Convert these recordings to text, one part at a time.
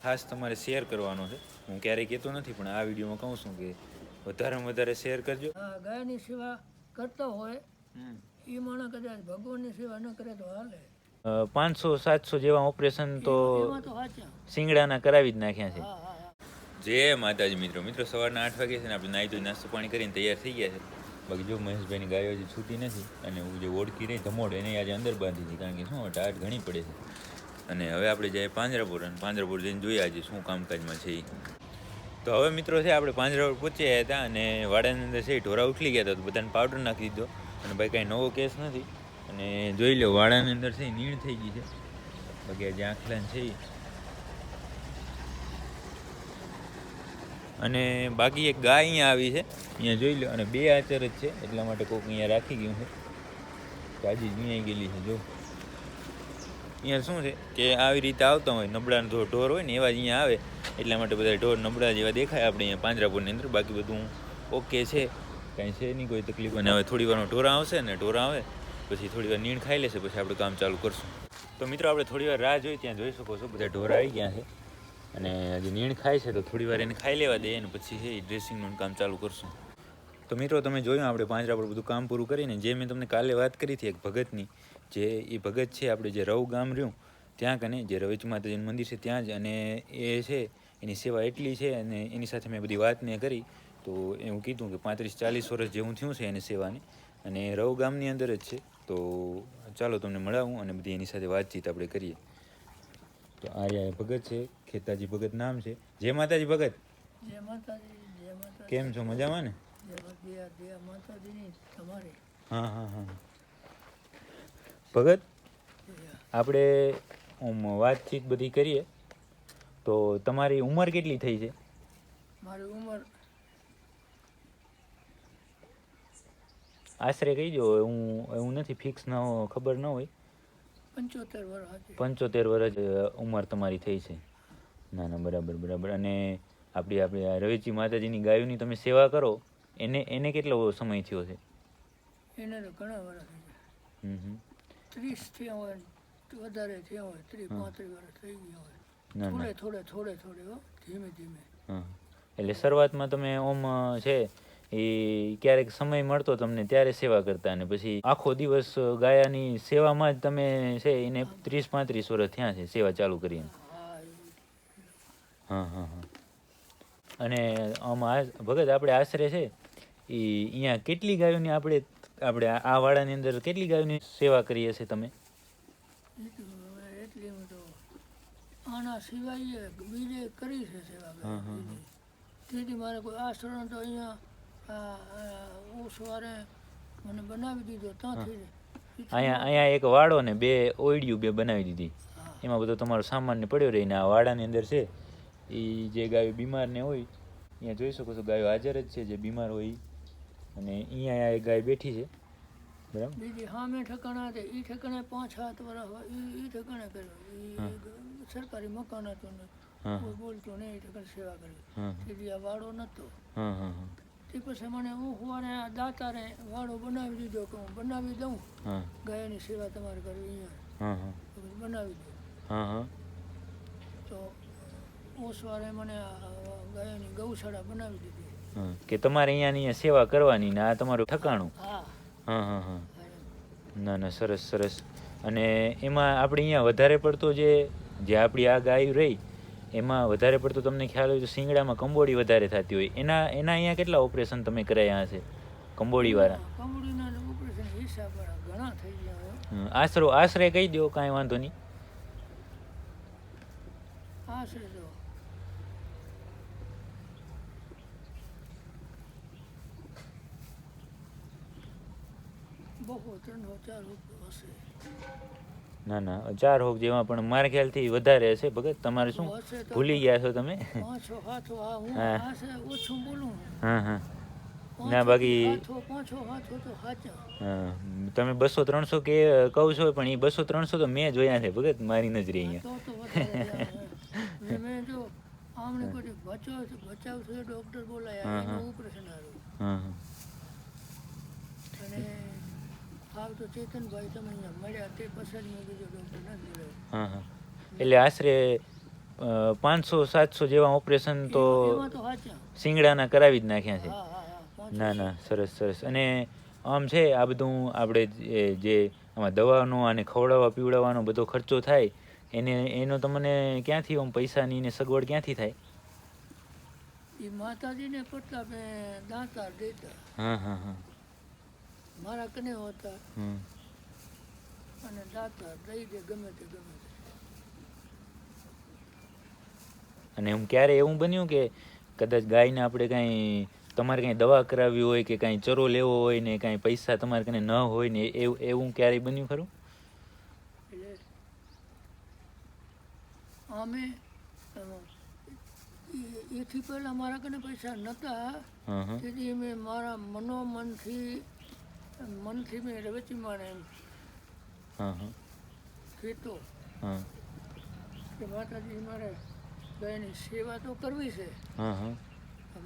ખાસ તમારે શેર કરવાનો છે. હું ક્યારેય કહેતો નથી પણ આ વિડીયોમાં કહું છું કે વધારેમાં વધારે શેર કરજો. ગાયની સેવા કરતો હોય એ માણસ કદાચ ભગવાનની સેવા ન કરે તો હાલે. 500-700 જેવા ઓપરેશન તો શિંગડાના કરાવી જ નાખ્યા છે. જય માતાજી મિત્રો સવારના 8 વાગે છે ને આપણે નાહી ધોઈ નાસ્તો પાણી કરીને તૈયાર થઈ ગયા છે. બાકી જો મહેશભાઈની ગાયો હજી છૂટી નથી અને જે ઓળખી રહી ધમોડ એને આજે અંદર બાંધી હતી કારણ કે શું ટાટ ઘણી પડે છે. અને હવે આપણે જઈએ પાંજરાપુર અને પાંજરાપુર જઈને જોઈએ આજે શું કામકાજમાં છે એ. તો હવે મિત્રો છે આપણે પાંજરાપુર પહોંચ્યા હતા અને વાડાની અંદર છે ઢોરા ઉઠલી ગયા હતા તો બધાને પાવડર નાખી દીધો અને ભાઈ કાંઈ નવો કેસ નથી. અને જોઈ લો વાડાની અંદર છે નીણ થઈ ગઈ છે. બાકી આજે આખલાન છે અને બાકી એક ગાય અહીંયા આવી છે અહીંયા જોઈ લો અને 2 આચર જ છે એટલા માટે કોઈક અહીંયા રાખી ગયું છે. તાજી વીણાઈ ગયેલી છે જો. અહીંયા શું છે કે આવી રીતે આવતા હોય નબળા ઢોર હોય ને એવા જ અહીંયા આવે એટલા માટે બધા ઢોર નબળા જેવા દેખાય આપણે અહીંયા પાંજરાપુરની અંદર. બાકી બધું ઓકે છે, કાંઈ છે નહીં કોઈ તકલીફ. અને હવે થોડી વારનો ઢોરા આવશે ને ઢોરા આવે પછી થોડી વાર નીણ ખાઈ લેશે પછી આપણે કામ ચાલુ કરશું. તો મિત્રો આપણે થોડી વાર રાહ જોઈ ત્યાં જોઈ શકો છો બધા ઢોરા આવી ગયા છે અને હજી નીણ ખાય છે તો થોડી વાર એને ખાઈ લેવા દે અને પછી છે એ ડ્રેસિંગનું કામ ચાલુ કરશું. તો મિત્રો તમે જોયું આપણે પાંજરાપુર બધું કામ પૂરું કરીને જે મેં તમને કાલે વાત કરી હતી એક ભગતની, જે એ ભગત છે આપણે જે રવ ગામ રહ્યું ત્યાં કને જે રવેચ માતાજીનું મંદિર છે ત્યાં જ. અને એ છે એની સેવા એટલી છે અને એની સાથે મેં બધી વાત મેં કરી તો એવું કીધું કે 35-40 વર્ષ જેવું થયું છે એને સેવાની અને રવ ગામની અંદર જ છે. તો ચાલો તમને મળાવું અને બધી એની સાથે વાતચીત આપણે કરીએ. તો આર્યા ભગત છે, ખેતાજી ભગત નામ છે. જય માતાજી ભગત. જય માતાજી. જય માતાજી. કેમ છો, મજામાં ને? જય માતાજીની તમારી. હા ભગત આપણે વાતચીત બધી કરીએ તો તમારી ઉંમર કેટલી થઈ છે? મારી ઉંમર આશરે કહી દો. એવું નથી ફિક્સ ન ખબર ન હોય. 75 વર્ષ. 75 વર્ષ ઉંમર તમારી થઈ છે. ના બરાબર. અને આપણી રવેચી માતાજીની ગાયોની તમે સેવા કરો એને કેટલો સમય થયો છે? એને તો ઘણા વર્ષ થઈ ગયા. 30 થયા હોય વધારે થયા હોય, 30-35 વર્ષ થઈ ગયા હોય. થોડે ધીમે. એટલે શરૂઆતમાં તમે ઓમ છે એ ક્યારેક સમય મળતો તમને ત્યારે સેવા કરતા અને પછી આખો દિવસ ગાયાની સેવામાં જ તમે છે એને 30-35 વર્ષ થયા છે સેવા ચાલુ કરીને. હા. અને આમાં ભગત આપણે આશરે છે એ અહીંયા કેટલી ગાયોની આપણે આ વાડાની અંદર કેટલી ગાયોની સેવા કરીએ છીએ તમે? એટલી તો આના સિવાય બીજે કરી છે સેવા. તેથી મારે કોઈ આશ્રમ તો અહીંયા સવારે મને બનાવી દીધો ત્યાંથી. અહીંયા એક વાડો ને 2 ઓયડિયું બનાવી દીધી. એમાં બધો તમારો સામાન ને પડ્યો રહીને આ વાડાની અંદર છે એ જે ગાયો બીમાર ને હોય અહીંયા જોઈ શકો છો ગાયો હાજર જ છે જે બીમાર હોય. અને અહીંયા એક ગાય બેઠી છે બરાબર. બીજી સામે ઠકાણા હતા એ ઠકાણે 5-7 વર્ષ હોય એ ઠકાણે કર્યો. સરકારી મકાન હતું ને કોઈ બોલતો નહીં એ ઠકાણે સેવા કરી. તેથી આ વાડો નહોતો. તે પછી મને હું સવારે દાતારે વાડો બનાવી દીધો કે હું બનાવી દઉં ગાયની સેવા તમારે કરવી અહીંયા બનાવી દઉં. તો સવારે મને ગાયની ગૌશાળા બનાવી દીધી કે તમારે અહીંયાની સેવા કરવાની ને આ તમારું ઠકાણું. ના સરસ. અને એમાં આપણે અહીંયા વધારે પડતો જે આપણી આ ગાય રહી એમાં વધારે પડતો તમને ખ્યાલ હોય તો શિંગડામાં કંબોડી વધારે થતી હોય. એના અહીંયા કેટલા ઓપરેશન તમે કરાયા હશે કંબોડીવાળા? કંબોડીના ઓપરેશન હિસાબ ઘણા થઈ ગયા. આશરે કહી દો, કાંઈ વાંધો નહીં. આશરે તો બહુ 3-4 હશે. ના 4 હોક જેવા પણ મારા ખ્યાલથી વધારે હશે. ભગત તમારે શું ભૂલી ગયા છો તમે? 5-7 ઓછું બોલું. ના બાકી 5-7 તો સાચા. તમે 200-300 કે કહો છો પણ એ 200-300 તો મેં જોયા છે ભગત મારી નજરે અહીંયા. મેં જો આમને કોઈ બચાવ છે ડોક્ટર બોલાયા ઓપરેશન આવ્યું. અને આવ તો ચેતનભાઈ તમે અહીંયા મળ્યા તે પછી બીજો ડોક્ટર નથી. એટલે આશરે 500-700 જેવા ઓપરેશન તો એમાં તો સાચા. શિંગડાના કરાવી જ નાખ્યા છે. હા હા હા 500. ના ના, સરસ સરસ. અને આમ છે આ બધું આપણે જે આમાં દવાનો અને ખવડાવવા પીવડાવવાનો બધો ખર્ચો થાય એનો તમને ક્યાંથી આમ પૈસાની ને સગવડ ક્યાંથી થાય? એ માતાજીને પટલા મેં દાંતા દેતા. હા હા હા. મારા કને હોતા હમ. અને દાંતા દઈ દે ગમે તે ગમે તે. અને એમ ક્યારે એવું બન્યું કે કદાચ ગાયને આપણે કાંઈ તમારે કાંઈ દવા કરાવવી હોય કે કાંઈ ચરો લેવો હોય ને કાંઈ પૈસા તમારે કને ન હોય ને એવું ક્યારેય બન્યું ખરું? એટલે અમે એથી પહેલાં મારા કને પૈસા નહોતા. હા હા તેથી મેં મારા મનથી મેં રવેચીમાં એમ હા હા કહેતો હા કે માતાજી મારે ગાયની સેવા તો કરવી છે. હા હા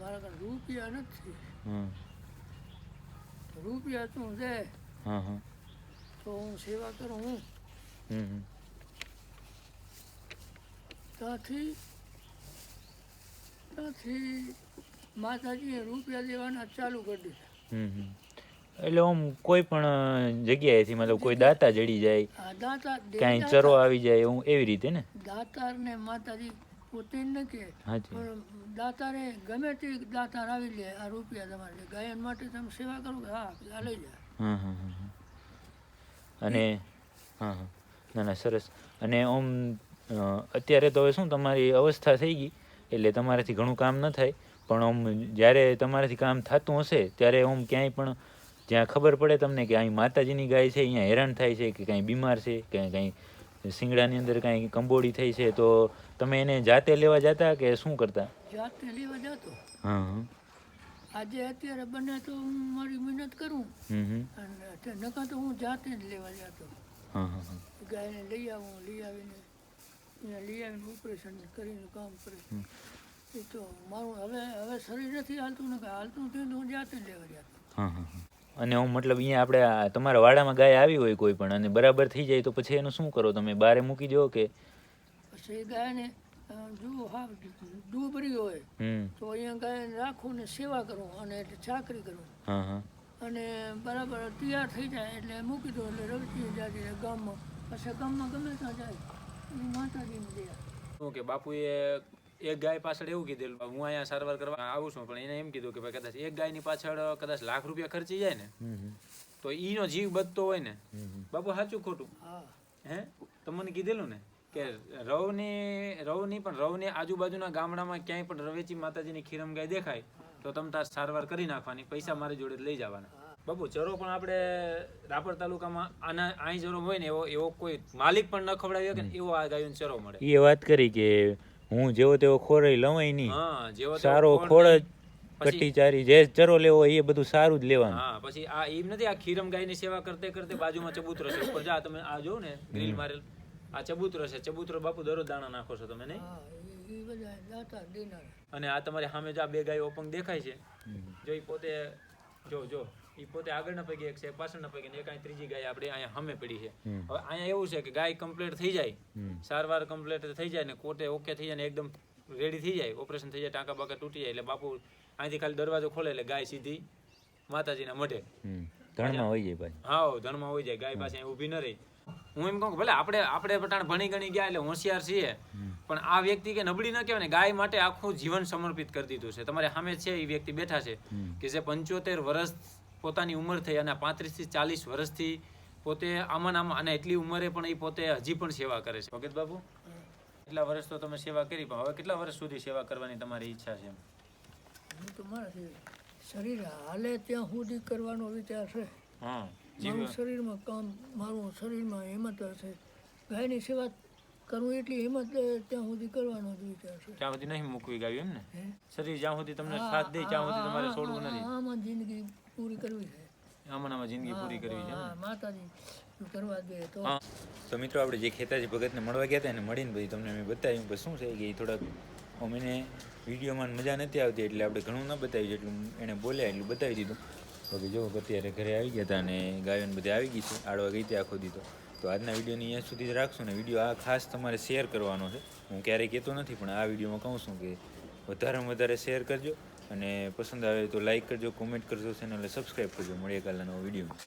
મારા કાંઈ રૂપિયા નથી. હા રૂપિયા તું દે હા હા તો હું સેવા કરું. હું હમ ત્યાંથી માતાજીએ રૂપિયા દેવાના ચાલુ કરી દીધા. હમ. એટલે આમ કોઈ પણ જગ્યાએથી મતલબ કોઈ દાતા જડી જાય, આ દાતા કાંઈ ચરો આવી જાય એવું એવી રીતે ને? દાતારને માતાજી પોતે ન કહે, હાજી. પણ દાતારે ગમે તે દાતાર આવી લે આ રૂપિયા તમારે ગાયન માટે તમે સેવા કરો કે હા આ લઈ જાય. હા હા હા. અને હા હા, ના ના સરસ. અને આમ અત્યારે તો હવે શું તમારી અવસ્થા થઈ ગઈ એટલે તમારાથી ઘણું કામ ન થાય, પણ આમ જ્યારે તમારાથી કામ થતું હશે ત્યારે આમ ક્યાંય પણ જ્યાં ખબર પડે તમને કે અહીં માતાજીની ગાય છે, અહીંયા હેરાન થાય છે કે કાંઈ બીમાર છે કે કાંઈ શિંગડાની અંદર કાંઈ કંબોડી થઈ છે, તો તમે એને જાતે લેવા જતા કે શું કરતા? જાતે લેવા જતો. હા હા. આજે અત્યારે બને તો હું મારી મહેનત કરું હમ. અને નકા તો હું જાતે જ લેવા જતો. હા હા હા. ગાયને લઈ આવીને ઓપરેશન કરીને કામ કરે. એ તો મારું હવે શરીર નથી હાલતું ને હાલતું થયું તો હું જાતે જ લેવા જતો. હા હા હા. અને હું મતલબ અહીંયા આપણે તમારા વાડામાં ગાય આવી હોય કોઈ પણ અને બરાબર થઈ જાય તો પછી એનું શું કરો તમે? બહારે મૂકી દો કે? પછી એ ગાયને જો હા ડૂબરી હોય તો અહીંયા ગાયને રાખું ને સેવા કરું અને એટલે ચાકરી કરું. હા હા. અને બરાબર તૈયાર થઈ જાય એટલે મૂકી દો એટલે રવતી જાય ગામમાં. પછી ગામમાં ગમે ત્યાં જાય એ માતાજીને દયા. શું કે બાપુએ એક ગાય પાછળ એવું કીધેલું, હું અહીંયા સારવાર કરવા આવું છું, પણ એને એમ કીધું કે ભાઈ કદાચ એક ગાયની પાછળ કદાચ લાખ રૂપિયા ખર્ચી જાય ને તો ઈનો જીવ બચતો હોય ને. બાપુ સાચું ખોટું? હા. હે તો મને કીધેલું ને કે રવની આજુબાજુના ગામડામાં ક્યાંય પણ રવેચી માતાજીની ખીરમ ગાય દેખાય તો તમે તાર સારવાર કરી નાખવાની, પૈસા મારી જોડે લઈ જવાના. બાપુ ચરો પણ આપણે રાપર તાલુકામાં અહીં ચરો હોય ને એવો કોઈ માલિક પણ ન ખવડાવી શકે ને એવો આ ગાયોનો ચરો મળે. એ વાત કરી કે હું જેવો તેવો ખોરાઈ લવાય નહીં. હા, જેવો સારો ખોળ જ કટી ચારી જે ચરો લેવો એ બધું સારું જ લેવાનું. હા, પછી આ એમ નથી આ ખીરમ ગાયની સેવા કરતે કરતે બાજુમાં ચબૂતરો છે ઉપર જા તમે આ જોવો ને ગ્રીલ મારેલ આ ચબૂતરો છે. ચબૂતરો બાપુ દરરોજ દાણા નાખો છો તમે નહીં? અને આ તમારી સામે જો આ બે ગાયો ઓપંગ દેખાય છે, જો એ પોતે જો એ પોતે આગળના પૈકી એક છે, પાછળના પૈકી એક ત્રીજી ગાય આપણે અહીંયા સામે પડી છે. હવે અહીંયા એવું છે કે ગાય કમ્પ્લીટ થઈ જાય, સારવાર કમ્પ્લીટ થઈ જાય ને કોટે ઓકે થઈ જાય ને એકદમ રેડી થઈ જાય, ઓપરેશન થઈ જાય, ટાંકા બાકા તૂટી જાય એટલે બાપુ અહીંથી ખાલી દરવાજો ખોલે એટલે ગાય સીધી માતાજીના મઢે ધણમાં હોય જાય ભાઈ. હા, ધણમાં હોય જાય, ગાય પાસે ઊભી ન રહી. હું એમ કહું કે ભલે આપણે પટાણ ભણી ગણી ગયા એટલે હોશિયાર છીએ, પણ આ વ્યક્તિ કે નબળી ન કહેવાય ને, ગાય માટે આખું જીવન સમર્પિત કરી દીધું છે. તમારે સામે છે એ વ્યક્તિ બેઠા છે કે જે 75 વર્ષ પોતાની ઉંમર થઈ અને 35 થી 40 વર્ષથી પોતે આમાં અને એટલી ઉંમરે પણ એ પોતે હજી પણ સેવા કરે છે. ભગત બાપુ એટલા વર્ષ તો તમે સેવા કરી, પણ હવે કેટલા વર્ષ સુધી સેવા કરવાની તમારી ઈચ્છા છે? હું તો મારા શરીર હાલે ત્યાં સુધી કરવાનો વિચાર છે. હા, મારું શરીરમાં કામ, મારું શરીરમાં હિંમત હશે, ગાયની સેવા કરવું એટલી હિંમત ત્યાં સુધી કરવાનો જ વિચાર છે. ત્યાં સુધી નહીં મૂકવી ગાયું એમ ને? શરીર જ્યાં સુધી તમને સાથ દે ત્યાં સુધી તમારે છોડવું નથી. આમાં જિંદગી પૂરી કરવી છે. આમાં જિંદગી પૂરી કરવી છે. માતાજી કરવા દે તો. તો મિત્રો આપણે જે ખેતાજી ભગતને મળવા ગયા હતા એને મળીને પછી તમને મેં બતાવ્યું પછી શું છે કે એ થોડાક અમને વિડીયોમાં મજા નથી આવતી એટલે આપણે ઘણું ન બતાવ્યું, જેટલું એણે બોલ્યા એટલું બતાવી દીધું. બાકી જો અત્યારે ઘરે આવી ગયા હતા અને ગાયોને બધી આવી ગઈ છે, આડવા ગઈ હતી આખો દીધો. તો તો આજના વિડીયોની અહીંયા સુધી જ રાખશું ને વિડીયો આ ખાસ તમારે શેર કરવાનો છે. હું ક્યારેય કહેતો નથી પણ આ વિડીયોમાં કહું છું કે વધારેમાં વધારે શેર કરજો અને પસંદ આવે તો લાઈક કરજો, કોમેન્ટ કરજો, ચેનલને સબસ્ક્રાઈબ કરજો. મળીએ કાલના નવો વિડીયો.